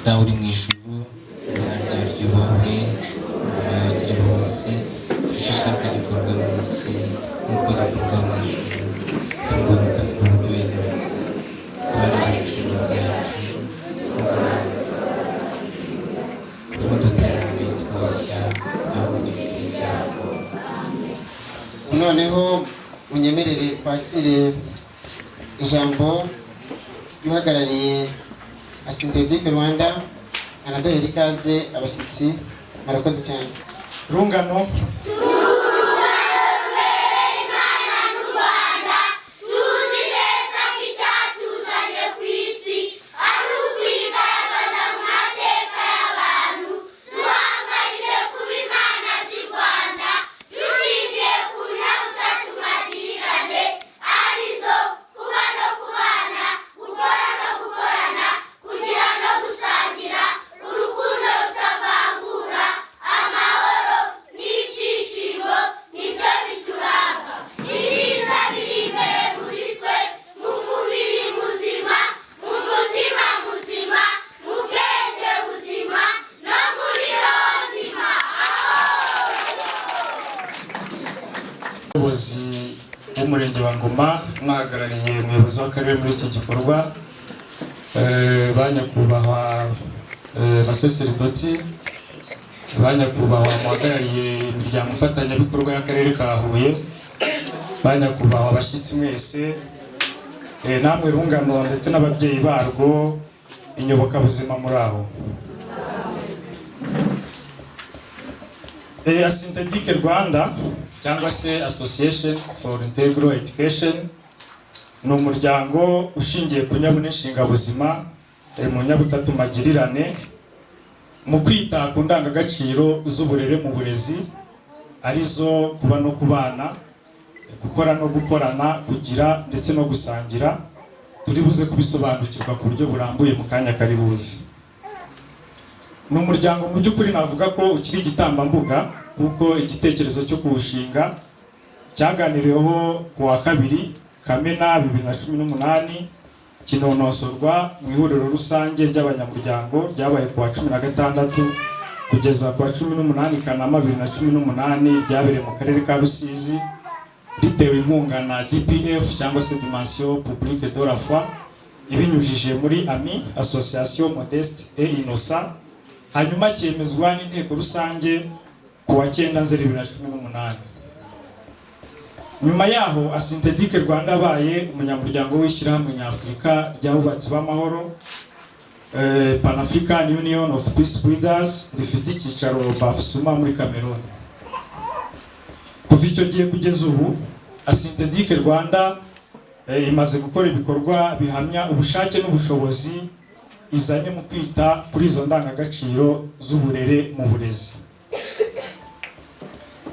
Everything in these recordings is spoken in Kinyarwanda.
dawe uri mu ijuru, izina ryawe ryubahwe, ingoma yawe igere hose, icyo ushaka gikorwa munsi nk'uko gikorwa mu ijuru. Fungura udukuru duherewe tubarebe ibicuruzwa byacu n'uduterane tworoshya aho dufite ibyago. Noneho unyemerere twakire ijambo y'uhagarariye Asynthetic Rwanda anaduhera ikaze abashyitsi. Murakoze cyane. Rungano umuyobozi w'umurenge wa Ngoma, mwahagarariye umuyobozi w'akarere muri iki gikorwa, banyakubahwa basaseridoti, banyakubahwa muhagarariye imiryango ifatanyabikorwa y'akarere ka Huye, banyakubahwa abashyitsi mwese, namwe Rungano ndetse n'ababyeyi barwo, inyobokabuzima muri aho. Asynthetic Rwanda cyangwa se Association for Integral Education ni umuryango ushingiye ku nyabune nshingabuzima mu nyabutatu magirirane mu kwita ku ndangagaciro z'uburere mu burezi, arizo kuba no kubana, gukora no gukorana, kugira ndetse no gusangira. Turi buze kubisobanukirwa ku buryo burambuye mu kanya kari buze. Ni umuryango mu by'ukuri navuga ko ukiri igitambambuga, kuko igitekerezo cyo kuwushinga cyaganiriweho ku wa 2 Kamena 2018, kinonosorwa mu ihuriro rusange ry'abanyamuryango ryabaye ku wa 16 kugeza ku wa 18 Kanama 2018, ryabereye mu karere ka Rusizi, ritewe inkunga na DPF cyangwa se Dimension Publique de la Foi, ibinyujije muri AMI, Association Modeste et Innocent, hanyuma cyemezwa n'inteko rusange ku wa 9 Nzeri 2018. Nyuma yaho Asynthetic Rwanda abaye umunyamuryango w'ishyirahamwe nyafurika ry'abubatsi b'amahoro, Pan African Union of Peace Builders, rifite icyicaro Bafusuma muri Cameroon. Kuva icyo gihe kugeza ubu, Asynthetic Rwanda imaze gukora ibikorwa bihamya ubushake n'ubushobozi izanye mu kwita kuri izo ndangagaciro z'uburere mu burezi.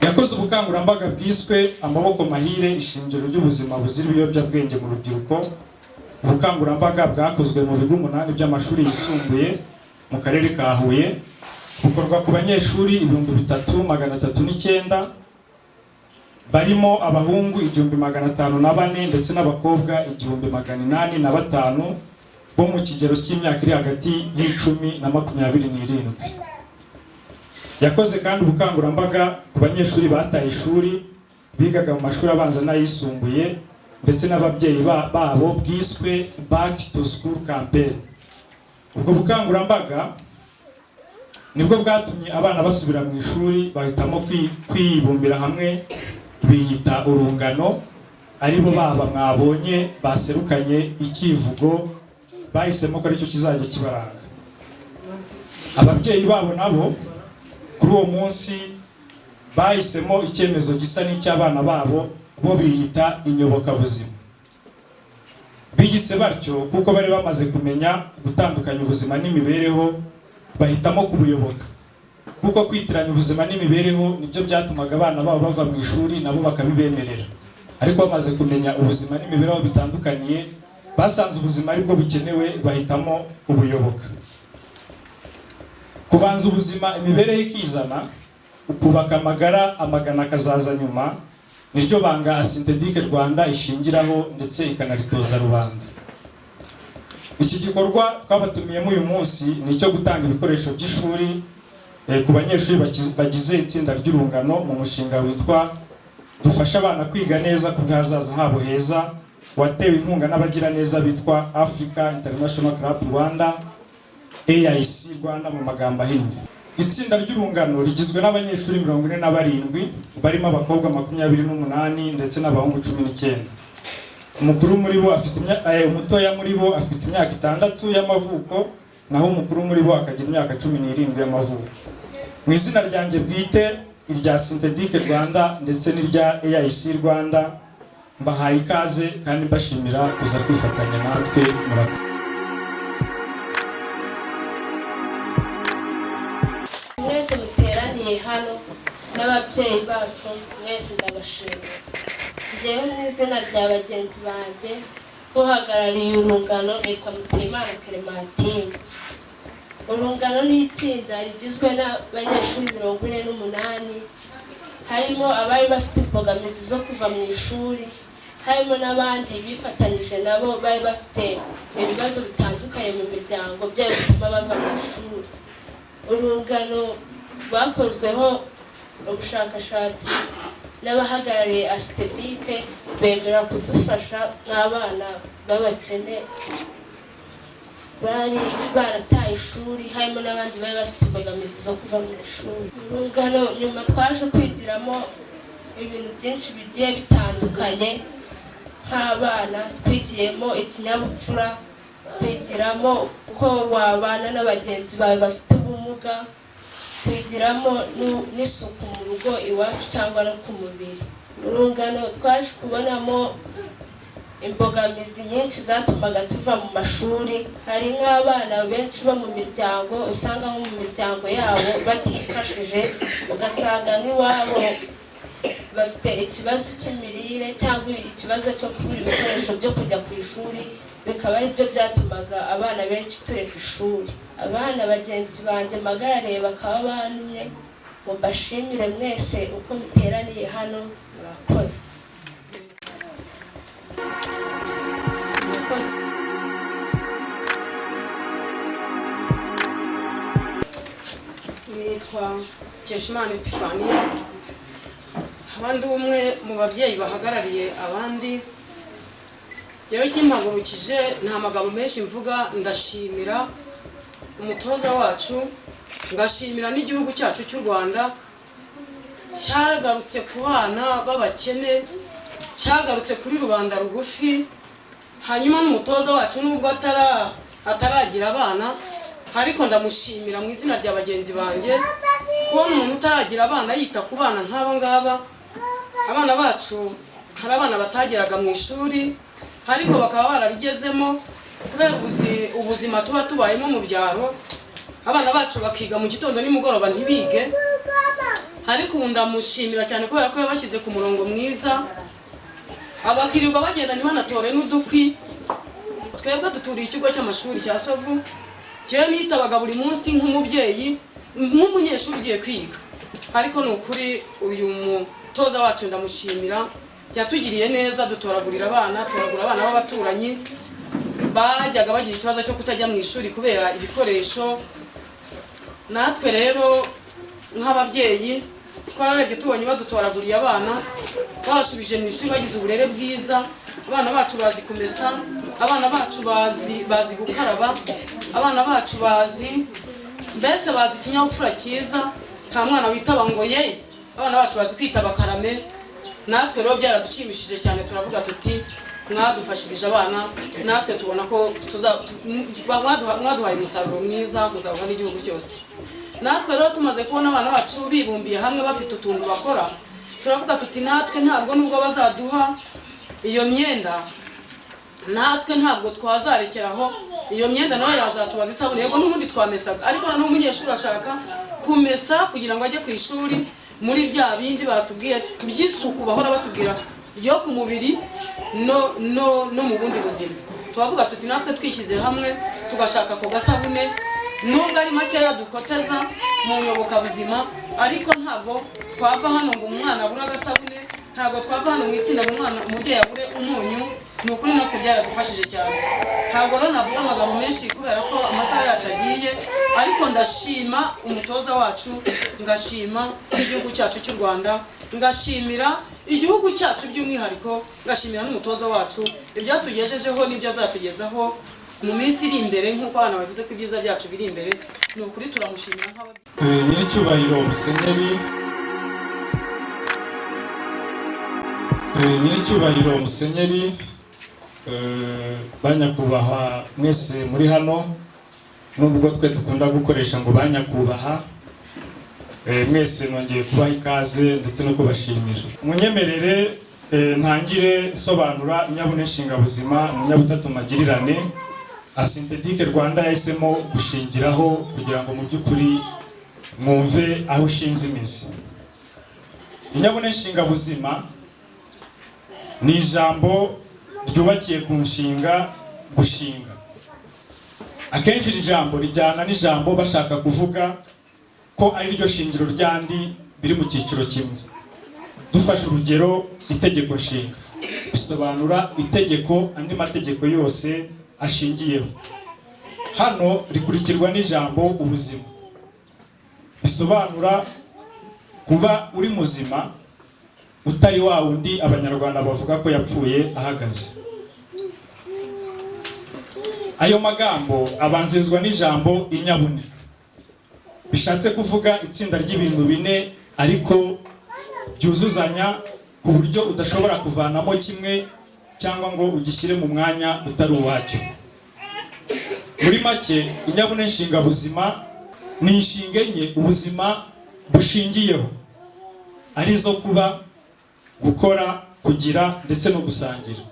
Yakoze ubukangurambaga bwiswe amaboko mahire, ishingiro ry'ubuzima buzira ibiyobyabwenge mu rubyiruko. Ubukangurambaga bwakozwe mu bigo 8 by'amashuri yisumbuye mu karere ka Huye, bukorwa ku banyeshuri 3309, barimo abahungu 1504 ndetse n'abakobwa 1805 bo mu kigero cy'imyaka iri hagati y'10 na 27. Yakoze kandi ubukangurambaga ku banyeshuri bataye ishuri bigaga mu mashuri abanza n'ayisumbuye ndetse n'ababyeyi babo, bwiswe Back to School Campaign. Ubwo bukangurambaga nibwo bwatumye abana basubira mu ishuri, bahitamo kwibumbira hamwe, biyita urungano, aribo baba mwabonye baserukanye ikivugo, bahisemo ko aricyo kizajya kibaranga. Ababyeyi babo nabo kuri uwo munsi bahisemo icyemezo gisa n'icy'abana babo, bo biyita inyobokabuzima. Bigise batyo kuko bari bamaze kumenya gutandukanya ubuzima n'imibereho, bahitamo kubuyoboka, kuko kwitiranya ubuzima n'imibereho nibyo byatumaga abana babo bava mu ishuri nabo bakabibemerera. Ariko bamaze kumenya ubuzima n'imibereho bitandukaniye, basanze ubuzima aribwo bukenewe, bahitamo kubuyoboka. Kubanza ubuzima imibereho ikizana, ukubaka amagara amagana akazaza nyuma, niryo banga Asynthetic Rwanda ishingiraho ndetse ikanaritoza rubanda. Iki gikorwa twabatumiyemo uyu munsi ni icyo gutanga ibikoresho by'ishuri ku banyeshuri bagize itsinda ry'urungano mu mushinga witwa dufasha abana kwiga neza ku bw'ahazaza habo heza, watewe inkunga n'abagira neza bitwa Africa International Club Rwanda, AIC Rwanda mu magambo ahinnye. Itsinda ry'urungano rigizwe n'abanyeshuri 47 barimo abakobwa 28 ndetse n'abahungu 19. Umukuru muri bo afite umutoya muri bo afite imyaka 6 y'amavuko, naho umukuru muri bo akagira imyaka 17 y'amavuko. Mu izina ryanjye bwite, irya Synthetic Rwanda ndetse n'irya AIC Rwanda, mbahaye ikaze kandi mbashimira kuza kwifatanya natwe. Mwese muteraniye hano n'ababyeyi bacu, mwese ndabashimira. Njyewe mu izina rya bagenzi banjye uhagarariye urungano nitwa Mutimana Clementine. Urungano ni itsinda rigizwe n'abanyeshuri 48, harimo abari bafite imbogamizi zo kuva mu ishuri, harimo n'abandi bifatanyije nabo bari bafite ibibazo bitandukanye mu miryango byo bituma bava mu ishuri. Urungano rwakozweho ubushakashatsi n'abahagarariye Asitedike, bemera kudufasha nk'abana b'abakene bari barataye ishuri, harimo n'abandi bari bafite imbogamizi zo kuva mu ishuri. Urungano nyuma twaje kwigiramo ibintu byinshi bigiye bitandukanye. Nk'abana twigiyemo ikinyabupfura, twigiramo uko wabana n'abagenzi bawe bafite ubumuga, twigiramo n'isuku mu rugo iwacu cyangwa no ku mubiri. Urungano twaje kubonamo imbogamizi nyinshi zatumaga tuva mu mashuri. Hari nk'abana benshi bo mu miryango usanga nko mu miryango yabo batifashije, ugasanga nk'iwabo bafite ikibazo cy'imirire cyangwa ikibazo cyo kubura ibikoresho byo kujya ku ishuri, bikaba ari byo byatumaga abana benshi tureka ishuri. Abana bagenzi banjye magarariye bakaba bantumye ngo mbashimire mwese uko muteraniye hano. Murakoze. Nitwa Keshimana Epifania, abandi umwe mu babyeyi bahagarariye abandi. Yewe kimpagurukije nta magambo menshi mvuga, ndashimira umutoza wacu, ngashimira n'igihugu cyacu cy'u Rwanda cyagarutse ku bana b'abakene, cyagarutse kuri rubanda rugufi. Hanyuma n'umutoza wacu nubwo ataragira abana, ariko ndamushimira mu izina rya bagenzi banjye kubona umuntu utaragira abana yita ku bana nk'aba ngaba. Abana bacu hari abana batageraga mu ishuri, ariko bakaba bararigezemo kubera ubuzima tuba tubayemo mu byaro. Abana bacu bakiga mu gitondo nimugoroba ntibige, ariko ubu ndamushimira cyane kubera ko yabashyize ku murongo mwiza, abakirirwa bagenda ntibanatore n'udukwi. Twebwe duturiye ikigo cy'amashuri cya Sovu, jewe nitabaga buri munsi nk'umubyeyi, nk'umunyeshuri ugiye kwiga. Ariko ni ukuri uyu mutoza wacu ndamushimira, yatugiriye neza, dutoragurira abana, turagura abana b'abaturanyi bajyaga bagira ikibazo cyo kutajya mu ishuri kubera ibikoresho. Natwe rero nk'ababyeyi twararebye tubonye badutoraguriye abana, babashubije mu ishuri bagize uburere bwiza. Abana bacu bazi kumesa, abana bacu bazi gukaraba, abana bacu mbese bazi ikinyabupfura cyiza. Nta mwana witaba ngo ye, abana bacu bazi kwitaba karame. Natwe rero byaradushimishije cyane, turavuga tuti mwadufashirije abana, natwe tubona ko mwaduhaye umusaruro mwiza, muzabona n'igihugu cyose. Natwe rero tumaze kubona abana bacu bibumbiye hamwe bafite utuntu bakora, turavuga tuti natwe ntabwo nubwo bazaduha iyo myenda, natwe ntabwo twazarekeraho iyo myenda, nawe yazatubaza isabune. Yego n'ubundi twamesaga, ariko na n'umunyeshuri ashaka kumesa kugira ngo ajye ku ishuri muri bya bindi batubwiye by'isuku bahora batubwira byo ku mubiri no mu bundi buzima. Tubavuga tuti natwe twishyize hamwe tugashaka ako gasabune, nubwo ari makeya dukoteza mu nyoboka buzima, ariko ntabwo twava hano ngo umwana abure agasabune, ntabwo twava hano mu itsinda ngo umwana umubyeyi abure umunyu, ni ukuri natwe byaradufashije cyane. Ntabwo rero navuga amagambo menshi kubera ko amasaha yacu agiye, ariko ndashima umutoza wacu, ngashima igihugu cyacu cy'u Rwanda, ngashimira igihugu cyacu by'umwihariko, ngashimira n'umutoza wacu ibyatugejejeho n'ibyo azatugezaho mu minsi iri imbere, nk'uko abana bavuze ko ibyiza byacu biri imbere. Ni ukuri turamushimira nyiricyubahiro Musenyeri, nyiricyubahiro Musenyeri, banyakubahwa mwese muri hano, nubwo twe dukunda gukoresha ngo banyakubaha, mwese nongeye kubaha ikaze ndetse no kubashimira. Munyemerere ntangire sobanura inyabune nshingabuzima mu nyabutatu magirirane Asintedike Rwanda yahisemo gushingiraho kugira ngo mu by'ukuri mwumve aho ushinze imizi. Inyabune nshingabuzima ni ijambo ryubakiye ku nshinga gushinga. Akenshi iri jambo rijyana n'ijambo bashaka kuvuga ko ari ryo shingiro ryandi biri mu cyiciro kimwe. Dufashe urugero, itegeko nshinga bisobanura itegeko andi mategeko yose ashingiyeho. Hano rikurikirwa n'ijambo ubuzima, bisobanura kuba uri muzima utari wa wundi abanyarwanda bavuga ko yapfuye ahagaze. Ayo magambo abanzirizwa n'ijambo inyabune, bishatse kuvuga itsinda ry'ibintu bine ariko byuzuzanya ku buryo udashobora kuvanamo kimwe cyangwa ngo ugishyire mu mwanya utari uwacyo. Muri make, inyabune nshingabuzima ni inshinga enye ubuzima bushingiyeho, arizo kuba, gukora, kugira ndetse no gusangira.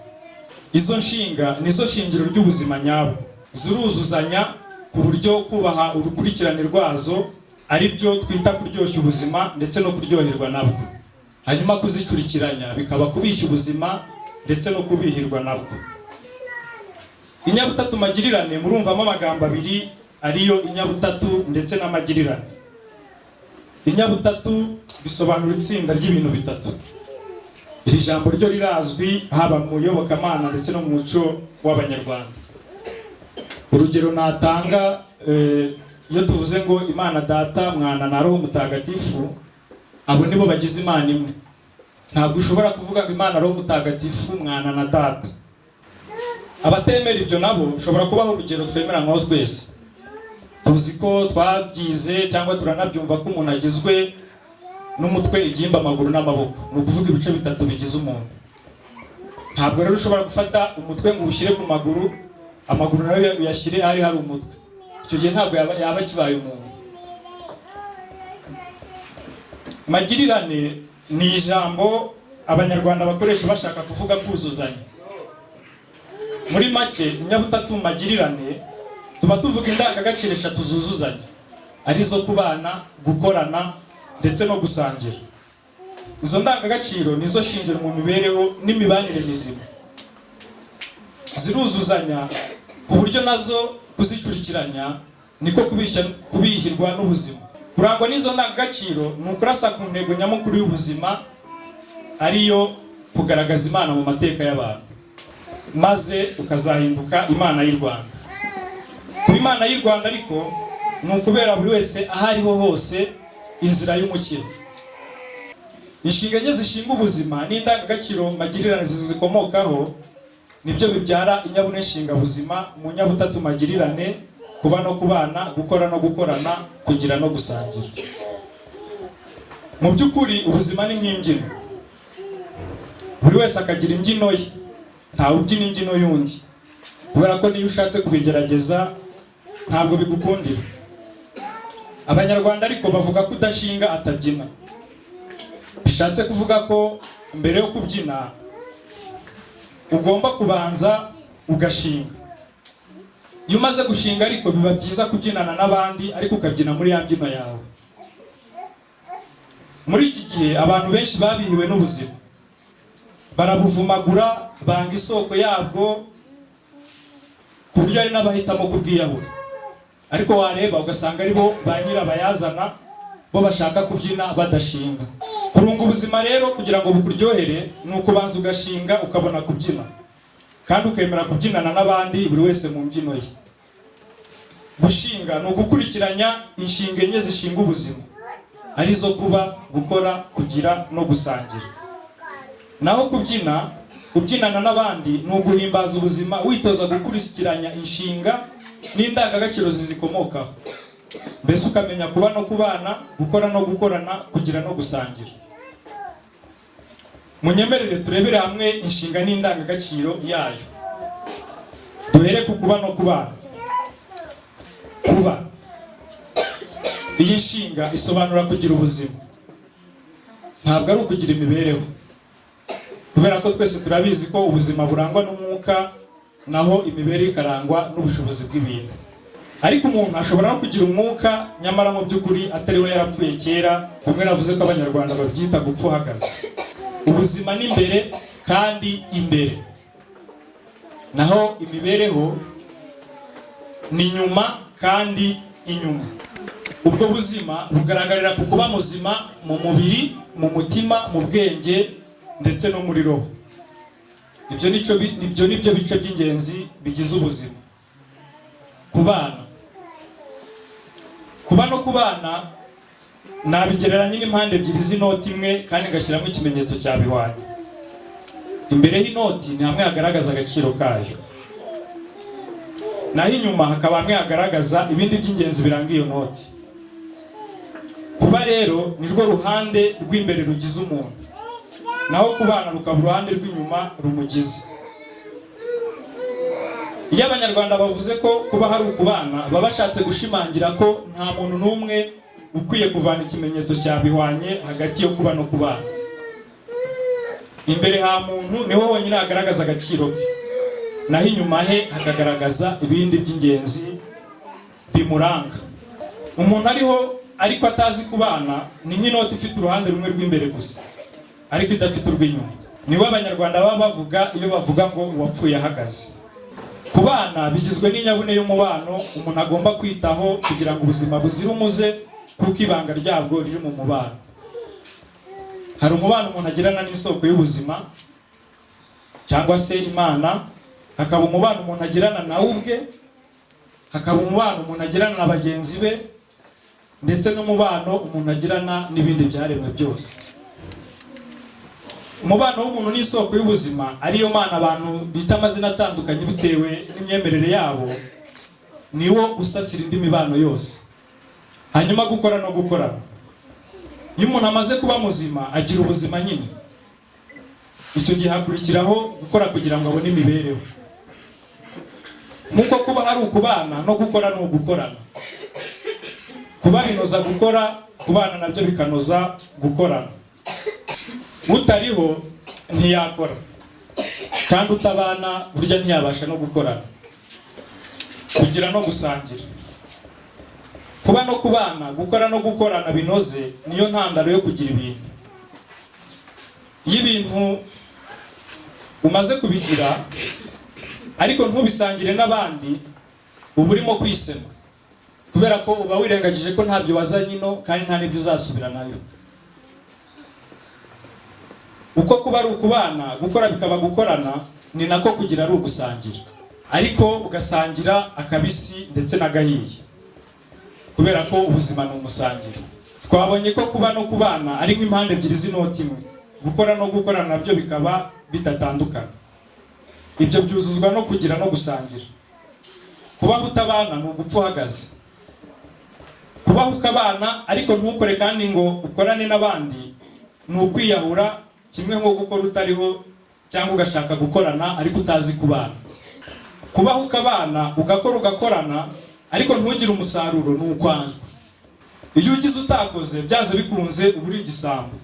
Izo nshinga nizo shingiro ry'ubuzima nyabwo, ziruzuzanya ku buryo kubaha urukurikirane rwazo ari byo twita kuryoshya ubuzima ndetse no kuryoherwa nabwo, hanyuma kuzicurikiranya bikaba kubishya ubuzima ndetse no kubihirwa nabwo. Inyabutatu magirirane murumvamo amagambo abiri ariyo inyabutatu ndetse n'amagirirane. Inyabutatu bisobanura itsinda ry'ibintu bitatu. Iri jambo ryo rirazwi haba mu iyobokamana ndetse no mu muco w'Abanyarwanda. Urugero natanga, iyo tuvuze ngo Imana Data, Mwana na Roho Mutagatifu, abo nibo bagize Imana imwe. Ntabwo ushobora kuvuga ngo Imana Roho Mutagatifu, Mwana na Data. Abatemera ibyo nabo ushobora kubaho urugero twemeranywaho twese. Tuzi ko twabyize cyangwa turanabyumva ko umuntu agizwe n'umutwe, igihimba, amaguru n'amaboko. Ni ukuvuga ibice bitatu bigize umuntu. Ntabwo rero ushobora gufata umutwe ngo ushyire ku maguru, amaguru nayo uyashyire hari umutwe. Icyo gihe ntabwo yaba kibaye umuntu. Magirirane ni ijambo Abanyarwanda bakoresha bashaka kuvuga kuzuzanya. Muri make, inyabutatu magirirane tuba tuvuga indangagaciro eshatu zuzuzanya, arizo kubana, gukorana ndetse no gusangira. Izo ndangagaciro nizo shingiro mu mibereho n'imibanire mizima. Ziruzuzanya ku buryo nazo kuzicurikiranya niko kubihirwa n'ubuzima. Kurangwa n'izo ndangagaciro ni ukurasa ku ntego nyamukuru y'ubuzima, ariyo kugaragaza Imana mu mateka y'abantu, maze ukazahinduka Imana y'u Rwanda. Kuba Imana y'u Rwanda ariko ni ukubera buri wese aho ariho hose inzira y'umukiro. Inshinga enye zishinga ubuzima n'indangagaciro magirirane zizikomokaho nibyo bibyara inyabune nshingabuzima mu nyabutatu magirirane: kuba no kubana, gukora no gukorana, kugira no gusangira. Mu by'ukuri ubuzima ni nk'imbyino, buri wese akagira imbyino ye, ntawe ubyina imbyino y'undi, kubera ko niyo ushatse kubigerageza ntabwo bigukundira. Abanyarwanda ariko bavuga ko udashinga atabyina. Bishatse kuvuga ko mbere yo kubyina ugomba kubanza ugashinga. Iyo umaze gushinga ariko biba byiza kubyinana n'abandi ariko ukabyina muri ya mbyino yawe. Muri iki gihe abantu benshi babihiwe n'ubuzima, barabuvumagura, banga isoko yabwo ku buryo ari n'abahitamo kubwiyahura. Ariko wareba ugasanga ari bo ba nyirabayazana, bo bashaka kubyina badashinga. Kurunga ubuzima rero kugira ngo bukuryohere ni ukubanza ugashinga ukabona kubyina. kandi ukemera kubyinana n'abandi buri wese mu mbyino ye. Gushinga ni ugukurikiranya inshinga enye zishinga ubuzima, arizo kuba, gukora, kugira no gusangira. Naho kubyinana n'abandi ni uguhimbaza ubuzima witoza gukurikiranya inshinga n'indangagaciro zizikomokaho, mbese ukamenya kuba no kubana, gukora no gukorana, kugira no gusangira. Munyemerere turebere hamwe inshinga n'indangagaciro yayo. Duhere ku kuba no kubana. Kuba, iyi nshinga isobanura kugira ubuzima, ntabwo ari ukugira imibereho, kubera ko twese turabizi ko ubuzima burangwa n'umwuka, naho imibereho ikarangwa n'ubushobozi bw'ibintu. Ariko umuntu ashobora no kugira umwuka, nyamara mu by'ukuri atari we yarapfuye kera, kumwe navuze ko abanyarwanda babyita gupfa uhagaze. Ubuzima ni imbere kandi imbere, naho imibereho ni nyuma kandi inyuma. Ubwo buzima bugaragarira ku kuba muzima mu mubiri, mu mutima, mu bwenge ndetse no muri roho. Ibyo nibyo bice by'ingenzi bigize ubuzima. Kubana. Kuba no kubana nabigereranya n'impande ebyiri z'inoti imwe kandi ngashyiramo ikimenyetso cya bihwanye. Imbere y'inoti ni hamwe hagaragaza agaciro kayo, naho inyuma hakaba hamwe hagaragaza ibindi by'ingenzi biranga iyo noti. Kuba rero ni rwo ruhande rw'imbere rugize umuntu, naho kubana rukaba uruhande rw'inyuma rumugize. Iyo abanyarwanda bavuze ko kuba hari ukubana, baba bashatse gushimangira ko nta muntu n'umwe ukwiye kuvana ikimenyetso cya bihwanye hagati yo kuba no kubana. Imbere ha muntu niho honyine hagaragaza agaciro ke, naho inyuma he hakagaragaza ibindi by'ingenzi bimuranga. Umuntu ariko atazi kubana ni nk'inoti ifite uruhande rumwe rw'imbere gusa, ariko idafite urw'inyuma. Niwe abanyarwanda baba bavuga iyo bavuga ngo uwapfuye ahagaze. Kubana bigizwe n'inyabune y'umubano umuntu agomba kwitaho kugira ngo ubuzima buzira umuze, kuko ibanga ryabwo riri mu mubano. Hari umubano umuntu agirana n'isoko y'ubuzima cyangwa se Imana, hakaba umubano umuntu agirana nawe ubwe, hakaba umubano umuntu agirana na bagenzi be, ndetse n'umubano umuntu agirana n'ibindi byaremwe byose. Umubano w'umuntu n'isoko y'ubuzima ariyo Mana abantu bita amazina atandukanye bitewe n'imyemerere yabo, niwo usasira indi mibano yose. Hanyuma gukora no gukorana. Iyo umuntu amaze kuba muzima agira ubuzima nyine, icyo gihe hakurikiraho gukora kugira ngo abone imibereho. Nk'uko kuba hari ukubana no gukora ni ugukorana. Kuba binoza gukora, kubana nabyo bikanoza gukorana. Utariho ntiyakora, kandi utabana burya ntiyabasha no gukorana, kugira no gusangira. Kuba no kubana, gukora no gukorana binoze niyo ntandaro yo kugira ibintu. Iyo ibintu umaze kubigira ariko ntubisangire n'abandi, uba urimo kwisema, kubera ko uba wirengagije ko ntabyo wazanye ino kandi nta n'ibyo uzasubira nayo. Uko kuba ari ukubana, gukora bikaba gukorana, ni nako kugira ari ugusangira, ariko ugasangira akabisi ndetse n'agahiye, kubera ko ubuzima ni umusangiro. Twabonye ko kuba no kubana ari nk'impande ebyiri z'inoti imwe, gukora no gukorana nabyo bikaba bitatandukana. Ibyo byuzuzwa no kugira no gusangira. Kubaho utabana ni ugupfa uhagaze. Kubaho ukabana ariko ntukore kandi ngo ukorane n'abandi ni ukwiyahura, kimwe nko gukora utariho cyangwa ugashaka gukorana ariko utazi kubana. Kubaho ukabana ugakora ugakorana ariko ntugire umusaruro ni ukwanjwa. Iyo ugize utakoze byaze bikunze uburi igisambo,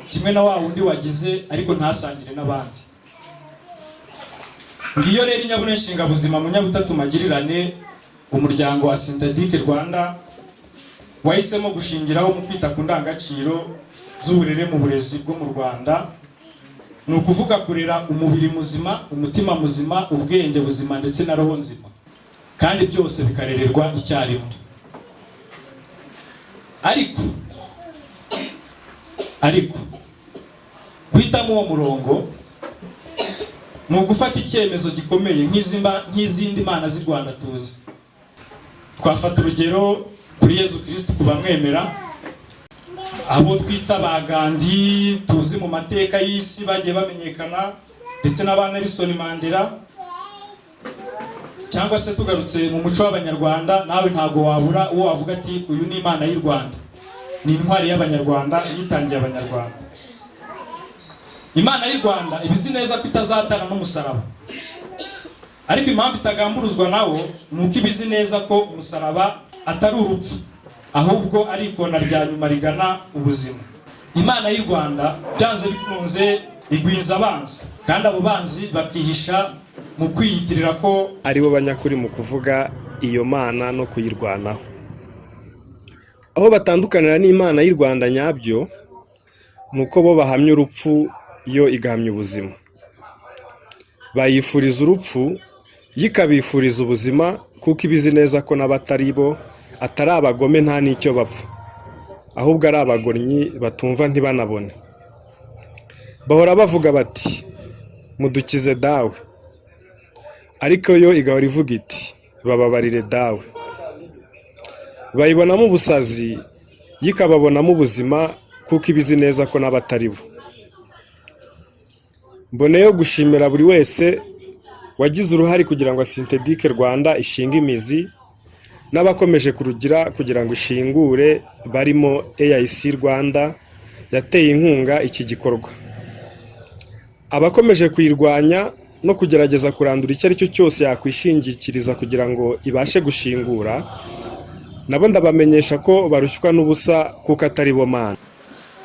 kimwe na wa wundi wagize ariko ntasangire n'abandi. Ngiyo rero inyabune nshinga buzima mu nyabutatu magirirane umuryango wa Synthetic Rwanda wahisemo gushingiraho mu kwita ku ndangagaciro z'uburere mu burezi bwo mu Rwanda. Ni ukuvuga kurera umubiri muzima, umutima muzima, ubwenge buzima ndetse na roho nzima, kandi byose bikarererwa icyarimwe. Ariko guhitamo uwo murongo ni ugufata icyemezo gikomeye nk'izindi mana z'i Rwanda tuzi. Twafata urugero kuri Yezu Kristo ku bamwemera, abo twita ba Gandhi tuzi mu mateka y'isi bagiye bamenyekana, ndetse n'aba Nelson Mandela. Cyangwa se tugarutse mu muco w'Abanyarwanda, nawe ntago wabura uwo wavuga ati uyu ni Imana y'u Rwanda, ni intwari y'Abanyarwanda, yitangiye Abanyarwanda. Imana y'u Rwanda ibizi neza ko itazatana n'umusaraba, ariko impamvu itagamburuzwa nawo ni uko ibizi neza ko umusaraba atari urupfu, ahubwo ari ikona rya nyuma rigana ubuzima. Imana y'u Rwanda byanze bikunze igwiza abanzi, kandi abo banzi bakihisha mu kwiyitirira ko ari bo banyakuri mu kuvuga iyo mana no kuyirwanaho. Aho batandukanira n'Imana y'u Rwanda nyabyo ni uko bo bahamya urupfu, yo igahamya ubuzima. Bayifuriza urupfu, yikabifuriza ubuzima, kuko ibizi neza ko n'abatari bo atari abagome nta n'icyo bapfa, ahubwo ari abagornyi batumva ntibanabone. Bahora bavuga bati mudukize dawe, ariko yo igahora ivuga iti bababarire dawe. Bayibonamo ubusazi, yikababonamo ubuzima, kuko ibizi neza ko n'abatari bo. Mboneyeho gushimira buri wese wagize uruhare kugira ngo Synthetic Rwanda ishinge imizi, n'abakomeje kurugira kugira ngo ishingure, barimo AIC Rwanda yateye inkunga iki gikorwa, abakomeje kuyirwanya no kugerageza kurandura icyo ari cyo cyose yakwishingikiriza kugira ngo ibashe gushingura, nabo ndabamenyesha ko barushywa n'ubusa kuko atari bo mana.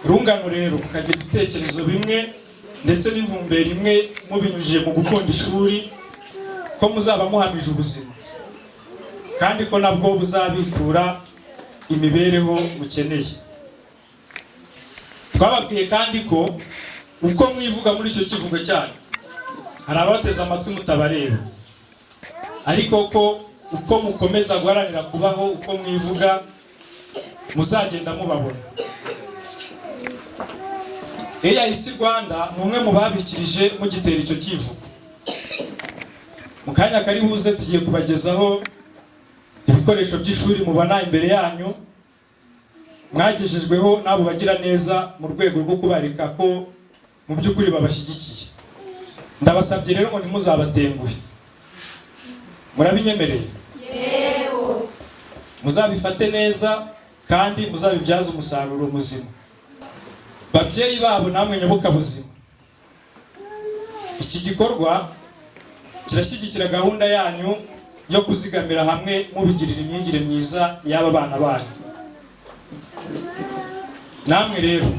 Urungano rero mukagira ibitekerezo bimwe ndetse n'intumbero imwe, mubinyujije mu gukunda ishuri, ko muzaba muhamije ubuzima, kandi ko nabwo buzabitura imibereho mukeneye. Twababwiye kandi ko uko mwivuga muri icyo kivugo cyanyu hari abateze amatwi mutabareba, ariko ko uko mukomeza guharanira kubaho uko mwivuga muzagenda mubabona. AIC Rwanda ni umwe mu babikirije mugitera icyo kivugo. Mu kanya kari buze tugiye kubagezaho ibikoresho by'ishuri mubona imbere yanyu, mwagejejweho n'abo bagira neza mu rwego rwo kubareka ko mu by'ukuri babashyigikiye. Ndabasabye rero ngo ntimuzabatenguhe, murabinyemereye? Yego. Muzabifate neza kandi muzabibyaza umusaruro muzima. Babyeyi babo namwe nyoboka buzima, iki gikorwa kirashyigikira gahunda yanyu yo kuzigamira hamwe mubigirira imyigire myiza y'aba bana banyu. Namwe rero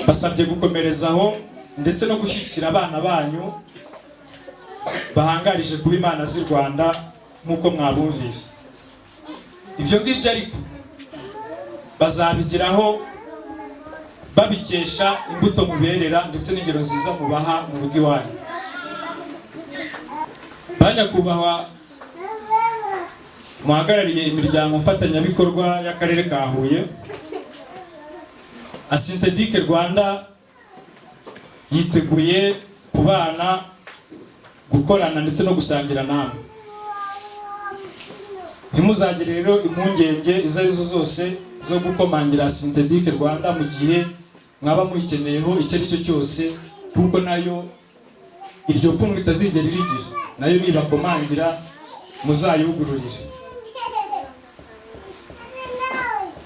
basabye gukomerezaho ndetse no gushyigikira abana banyu bahangarije kuba Imana z'i Rwanda nk'uko mwabumvise. Ibyo ngibyo ariko bazabigiraho babikesha imbuto muberera ndetse n'ingero nziza mubaha mu rugo iwanyu. Banyakubahwa muhagarariye imiryango mfatanyabikorwa y'akarere ka Huye, Synthetic Rwanda yiteguye kubana, gukorana ndetse no gusangira namwe. Ntimuzagire rero impungenge izo arizo zose zo gukomangira Synthetic Rwanda mu gihe mwaba muyikeneyeho icyo ari cyo cyose, kuko nayo iryo pfunwe ritazigera rigira, nayo nibakomangira muzayugururire.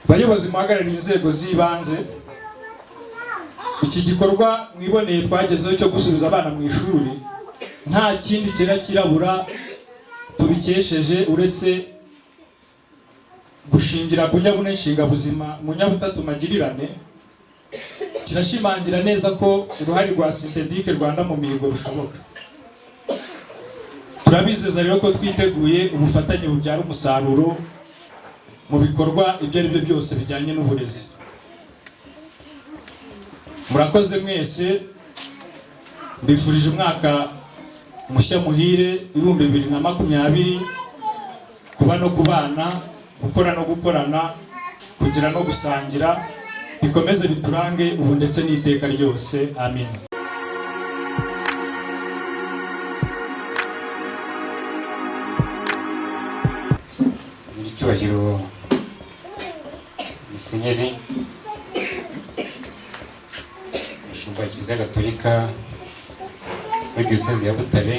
Bayobozi muhagarariye inzego z'ibanze, iki gikorwa mwiboneye twagezeho cyo gusubiza abana mu ishuri nta kindi kirabura tubikesheje uretse gushingira ku nyabune nshingabuzima mu nyabutatu magirirane. Kirashimangira neza ko uruhare rwa Synthetic Rwanda mu mihigo rushoboka. Turabizeza rero ko twiteguye ubufatanye bubyara umusaruro mu bikorwa ibyo ari byo byose bijyanye n'uburezi. Murakoze mwese, mbifurije umwaka mushya muhire 2020, kuba no kubana, gukora no gukorana, kugira no gusangira, bikomeze biturange ubu ndetse n'iteka ryose. Amen. Nyiricyubahiro Musenyeri umushumba wa Kiliziya Gatolika muri Diyosezi ya Butare,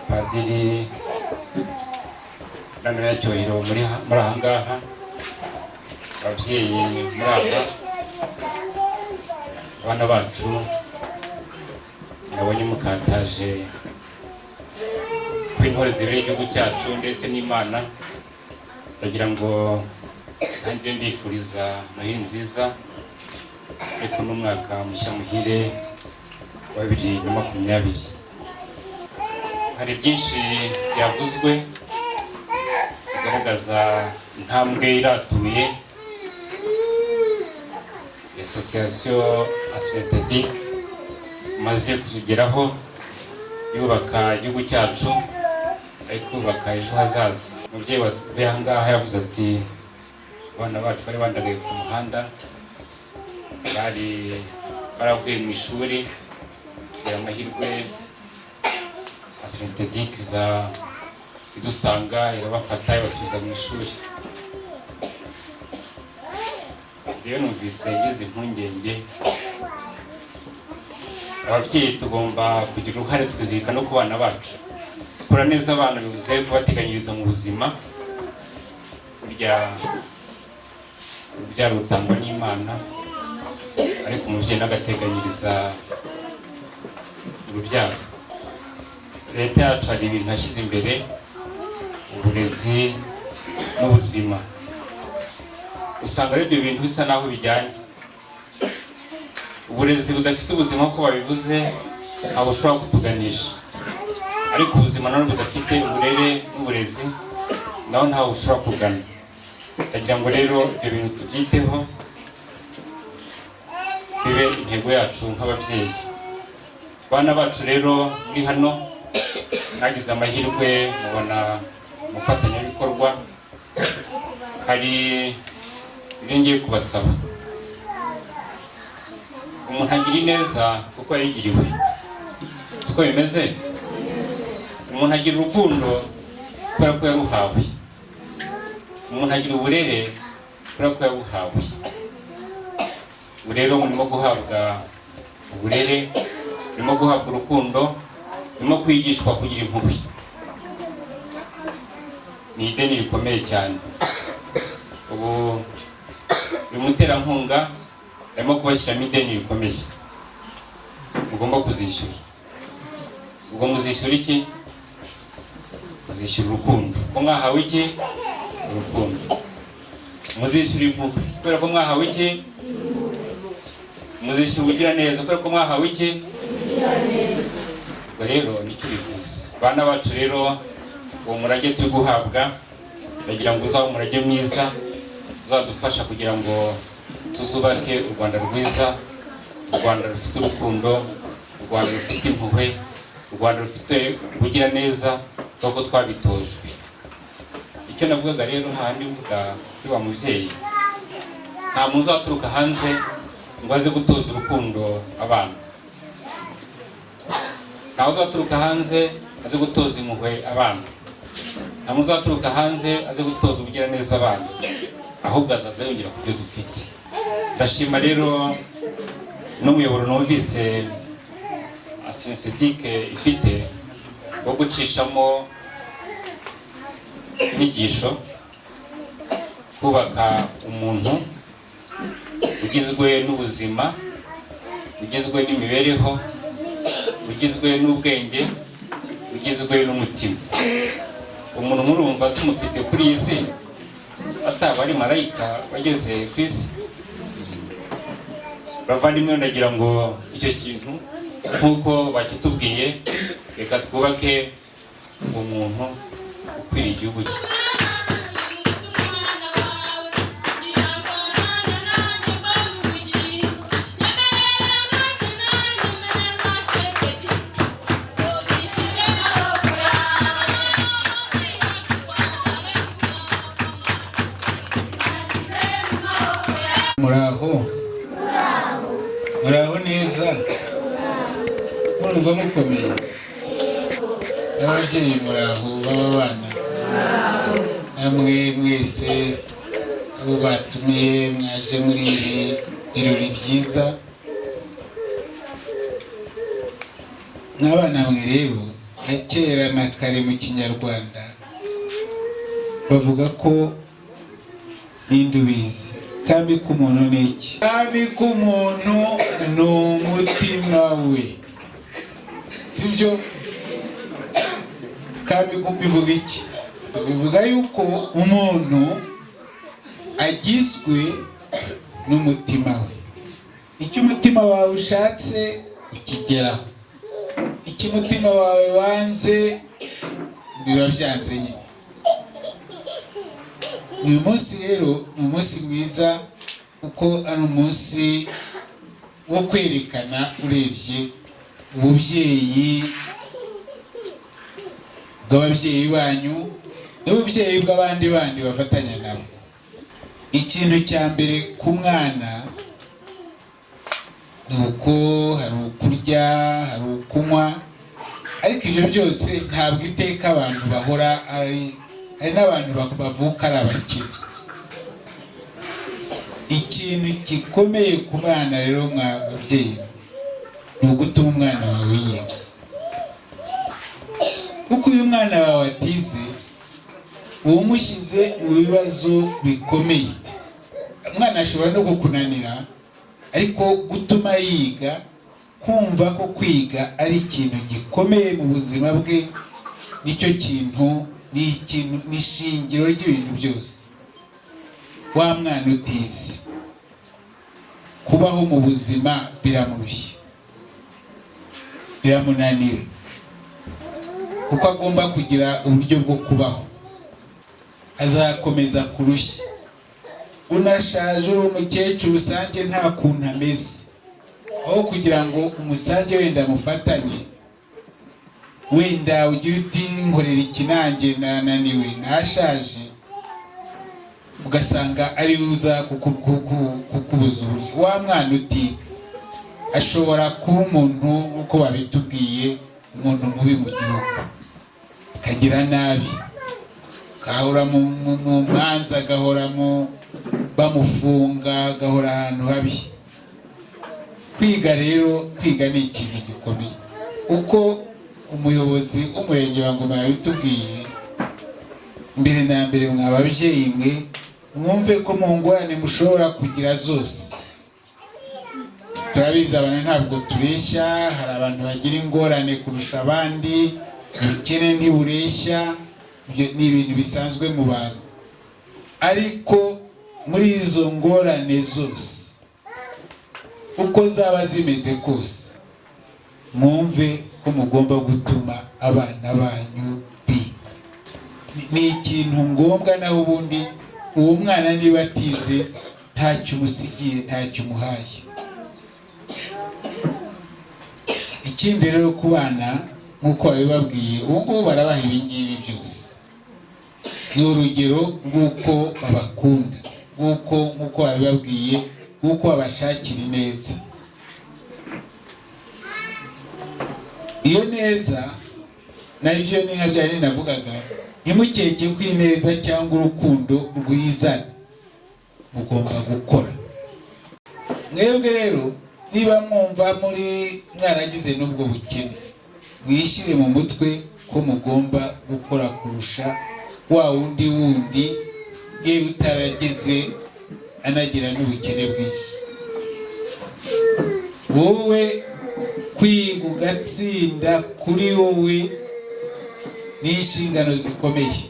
Padiri n'Anyiracyubahiro muri aha ngaha, ababyeyi muri aha, abana bacu nabonye mukataje kw'intore zibereye igihugu cyacu ndetse n'Imana, bagira ngo nanjye mbifuriza Noheli nziza ariko n'umwaka mushya muhire wa 2020. Hari byinshi byavuzwe bigaragaza intambwe iratuye Association Aswetedic maze kugeraho yubaka igihugu cyacu ari kubaka ejo hazaza. Umubyeyi wavuye aha ngaha yavuze ati abana bacu bari bandagaye ku muhanda, baravuye mu ishuri, tugira amahirwe Aswetedic za idusanga irabafata ibasubiza mu ishuri. Rero numvise yagize impungenge. Ababyeyi tugomba kugira uruhare twizirika no ku bana bacu. Gukora neza abana bivuze kubateganyiriza mu buzima. Burya urubyaro rutangwa n'Imana, ariko umubyeyi n'agateganyiriza urubyaro. Leta yacu hari ibintu yashyize imbere, uburezi n'ubuzima. Usanga ari ibyo bintu bisa naho bijyanye. Uburezi budafite ubuzima uko babivuze ntabwo ushobora kutuganisha, ariko ubuzima nabwo budafite uburere n'uburezi naho ntawe ushobora kugana. Ndagira ngo rero ibyo bintu tubyiteho, bibe intego yacu nk'ababyeyi. Bana bacu rero muri hano nagize amahirwe mubona umufatanyabikorwa, hari ibyo ngiye kubasaba. Umuntu agira ineza kuko yayigiriwe, siko bimeze. Umuntu agira urukundo kubera ko yaruhawe, umuntu agira uburere kubera ko yabuhawe. Ubu rero murimo guhabwa uburere, murimo guhabwa urukundo, murimo kwigishwa kugira impuhwe. Ni ideni rikomeye cyane. Ubu uyu muterankunga arimo kubashyiramo ideni rikomeye, mugomba kuzishyura. Ubwo muzishyura iki? Muzishyura urukundo. Ko mwahawe iki? Urukundo. Muzishyura impuhwe kubera ko mwahawe iki? Muzishyura ubugira neza kubera ko mwahawe iki? Ubwo rero nicyo bivuze. Bana bacu rero, uwo murage turi guhabwa ndagira ngo uzabe umurage mwiza uzadufasha kugira ngo tuzubake u Rwanda rwiza, u Rwanda rufite urukundo, u Rwanda rufite impuhwe, u Rwanda rufite kugira neza nk'uko twabitojwe. Icyo navugaga rero handi mvuga kuri wa mubyeyi, nta muntu uzaturuka hanze ngo aze gutoza urukundo abana. Ntawe uzaturuka hanze aze gutoza impuhwe abana. Nta muntu uzaturuka hanze aze gutoza ubugira neza abana, ahubwo azaza yongera ku byo dufite. Ndashima rero n'umuyoboro numvise Aswetedic ifite wo gucishamo inyigisho, kubaka umuntu ugizwe n'ubuzima, ugizwe n'imibereho, ugizwe n'ubwenge, ugizwe n'umutima. Umuntu murumva tumufite kuri iyi si ataba ari marayika wageze ku isi. Bavandimwe, ndagira ngo icyo kintu nk'uko bakitubwiye, reka twubake umuntu ukwiriye igihugu. muraho neza, murumva mukomeye. ababyeyi muraho baba bana namwe mwese abo batumiye mwaje muri ibi birori byiza. Nk'abana mwe rero kera na kare mu Kinyarwanda bavuga ko n'indubizi kambi k'umuntu ni iki? Kambi k'umuntu ni umutima we, sibyo? Kambi bivuga iki? Bivuga yuko umuntu agizwe n'umutima we. Icyo umutima wawe ushatse ukigeraho, icyo umutima wawe wanze biba byanze nyine. Uyu munsi rero ni umunsi mwiza kuko ari umunsi wo kwerekana urebye ububyeyi bw'ababyeyi banyu n'ububyeyi bw'abandi bandi bafatanya nabo. Ikintu cya mbere ku mwana ni uko hari ukurya, hari ukunywa, ariko ibyo byose ntabwo iteka abantu bahora hari n'abantu bavuka ari abakire. Ikintu gikomeye ku bana rero mw'ababyeyi ni ugutuma umwana wawe yiga, kuko uyu mwana wawe atize uba umushyize mu bibazo bikomeye. Umwana ashobora no kukunanira, ariko gutuma yiga, kumva ko kwiga ari ikintu gikomeye mu buzima bwe, nicyo kintu ni ishingiro ry'ibintu byose. Wa mwana utize kubaho mu buzima biramurushya, biramunanira, kuko agomba kugira uburyo bwo kubaho, azakomeza kurushya. Unashaje uri umukecuru usange nta kuntu ameze, aho kugira ngo umusange wenda mufatanye, wenda ugira uti nkorera iki nanjye nananiwe nashaje, ugasanga ari uza kukubuza uburyo. Wa mwana utiga ashobora kuba umuntu nk'uko babitubwiye, umuntu mubi mu gihugu, akagira nabi, agahora mu manza, agahora bamufunga, agahora ahantu habi. Kwiga rero, kwiga ni ikintu gikomeye. Uko umuyobozi w'umurenge wa Ngoma yabitubwiye, mbere na mbere mw'ababyeyi mwe mwumve ko mu ngorane mushobora kugira zose. Turabizi abantu ntabwo tureshya, hari abantu bagira ingorane kurusha abandi, ubukene ntibureshya, ni ibintu bisanzwe mu bantu. Ariko muri izo ngorane zose uko zaba zimeze kose, mwumve ko mugomba gutuma abana banyu biga. Ni ikintu ngombwa, naho ubundi uwo mwana niba atize ntacyo umusigiye, ntacyo umuhaye. Ikindi rero ku bana nk'uko babibabwiye, ubu ngubu barabaha ibi ngibi byose. Ni urugero rw'uko babakunda, nk'uko babibabwiye, nk'uko babashakira ineza. Iyo neza nabyo ni nka byari navugaga, ntimukeke ko ineza cyangwa urukundo rwizana, mugomba gukora. Mwebwe rero niba mwumva muri mwaragize n'ubwo bukene, mwishyire mu mutwe ko mugomba gukora kurusha wa wundi yewe utarageze anagira n'ubukene bwinshi. Wowe kwiga ugatsinda kuri wowe ni inshingano zikomeye,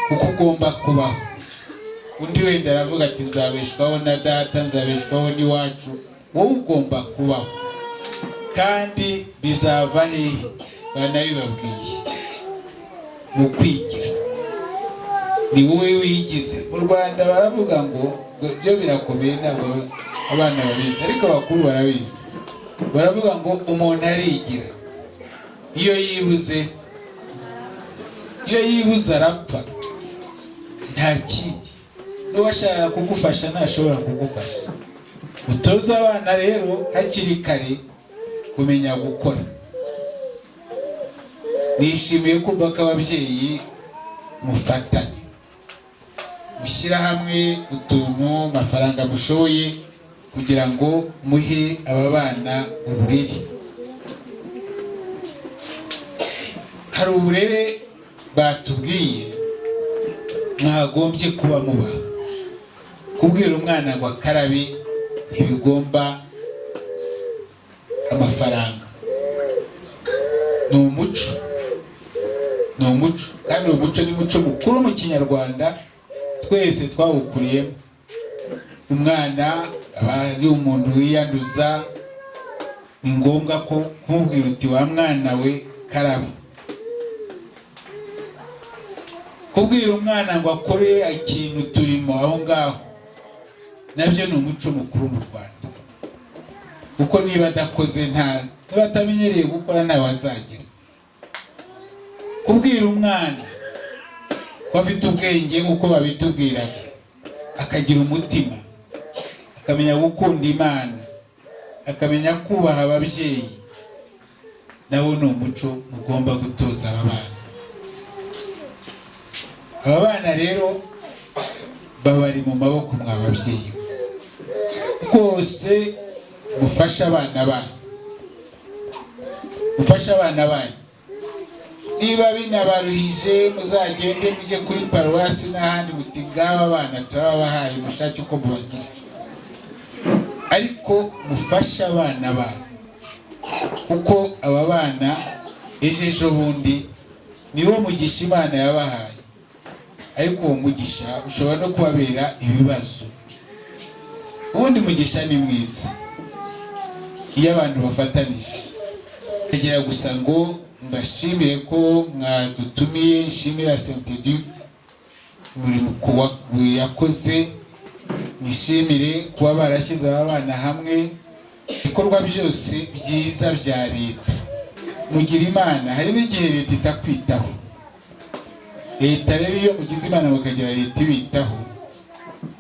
kuko ugomba kubaho. Undi wenda aravuga ati nzabeshwaho na data, nzabeshwaho n'iwacu. Wowe ugomba kubaho, kandi bizava hehe? Banabibabwiye, mu kwigira. Ni wowe wigize. Mu Rwanda baravuga ngo byo birakomeye, ntabwo abana babizi, ariko abakuru barabizi. Baravuga ngo umuntu arigira, iyo yibuze arapfa, nta kindi. N'uwashaka kugufasha ntashobora kugufasha. Utoza abana rero hakiri kare kumenya gukora. nishimiye kumva ko ababyeyi mufatanye mushyira hamwe utuntu amafaranga mushoboye kugira ngo muhe aba bana uburere. Hari uburere batubwiye mwagombye kuba muba. Kubwira umwana ngo akarabe ntibigomba amafaranga, ni umuco, ni umuco, kandi umuco ni muco mukuru mu Kinyarwanda twese twawukuriyemo. Umwana abandi umuntu wiyanduza, ni ngombwa ko kumubwira uti wa mwana we karaba. Kubwira umwana ngo akore ikintu turimo aho ngaho nabyo ni umuco mukuru mu Rwanda, kuko niba adakoze niba atamenyereye gukora ntawe azagira. Kubwira umwana ko afite ubwenge nk'uko babitubwiraga, akagira umutima, akamenya gukunda Imana, akamenya kubaha ababyeyi, nawo ni umuco mugomba gutoza aba bana. Aba bana rero babari mu maboko mw'ababyeyi, rwose mufasha abana banyu, mufasha abana banyu. Niba binabaruhije muzagende mujye kuri paruwasi n'ahandi muti ngaba abana turabahaye mushake uko mubagira, ariko mufasha abana banyu, kuko aba bana ejo bundi niwo mugisha Imana yabahaye, ariko uwo mugisha ushobora no kubabera ibibazo. Ubundi mugisha ni mwiza iyo abantu bafatanije. Ndagira gusa ngo mbashimire ko mwadutumiye, nshimira Saint-Educ umurimo yakoze, nishimire kuba barashyize aba bana hamwe. Ibikorwa byose byiza bya leta mugira Imana, hari n'igihe leta itakwitaho. Leta rero iyo mugize Imana mukagira leta ibitaho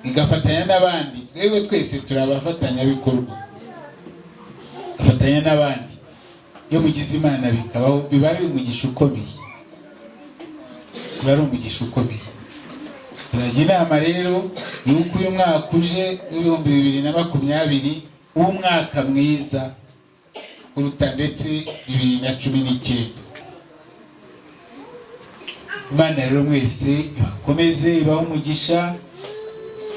igafatanya n'abandi, twebwe twese turabafatanyabikorwa, gafatanya n'abandi. Iyo mugize Imana bikabaho, biba ari umugisha ukomeye, biba ari umugisha ukomeye. Turajya inama rero yuko uyu mwaka uje w'ibihumbi 2020 umwaka mwiza kuruta ndetse 2019. Imana rero mwese ibakomeze, ibaho umugisha.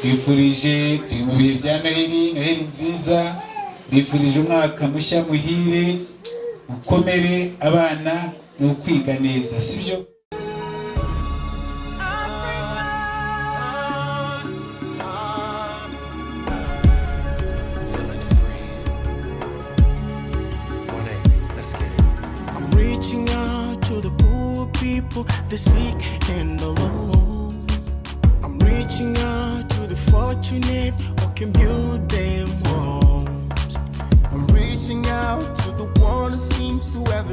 Bifurije, turi mu bihe bya Noheli nziza, bifurije umwaka mushya muhire, mukomere. Abana ni ukwiga neza, sibyo? I'm reaching out to the poor people, the sick and the alone. I'm reaching out to the fortunate who can build them homes. I'm reaching out to the one who seems to have